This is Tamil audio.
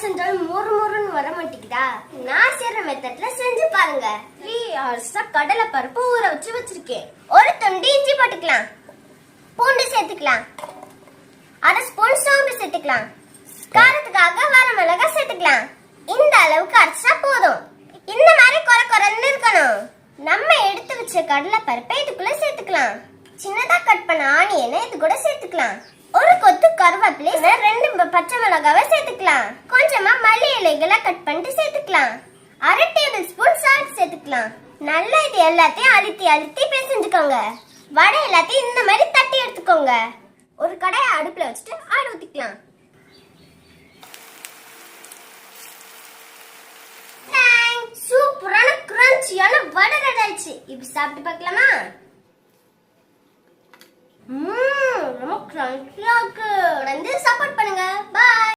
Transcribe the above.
செஞ்சாலும் மொறு மொறுன்னு வர மாட்டேங்குதா? நான் செய்யற மெத்தட்ல செஞ்சு பாருங்க. 3 hours கடலை பருப்பு ஊற வச்சு வச்சிருக்கேன். ஒரு துண்டு இஞ்சி போட்டுக்கலாம், பூண்டு சேர்த்துக்கலாம், அரை ஸ்பூன் சோம்பு சேர்த்துக்கலாம், காரத்துக்காக வரமிளகாய் சேர்த்துக்கலாம். இந்த அளவுக்கு அரைச்சா போதும். இந்த மாதிரி கொர கொரன்னு இருக்கணும். நம்ம எடுத்து வச்ச கடலை பருப்பை இதுக்குள்ள சேர்த்துக்கலாம். சின்னதா கட் பண்ண ஆனியனை இது கூட சேர்த்துக்கலாம். ஒரு கொத்து கருவேப்பிலை, 2 பச்சை மிளகாவை சேர்த்துக்கலாம். கொஞ்சமா மல்லி இலைகளை கட் பண்ணிட்டு சேர்த்துக்கலாம். அரை டேபிள் ஸ்பூன் சால்ட் சேர்த்துக்கலாம். நல்லா இது எல்லாத்தையும் அழுத்தி அழுத்தி பிசைஞ்சுக்கோங்க. வடை எல்லாத்தையும் இந்த மாதிரி தட்டி எடுத்துக்கோங்க. ஒரு கடாயை அடுப்புல வச்சுட்டு ஆயில் ஊத்திக்கலாம். சூப்பரான கிரன்ச்சியான வடை ரெடி ஆயிடுச்சு. இப்போ சாப்பிட்டு பார்க்கலாமா? ரொம்ப கிரன்ச்சியா இருக்கு. சப்போர்ட் பண்ணுங்க. பாய்.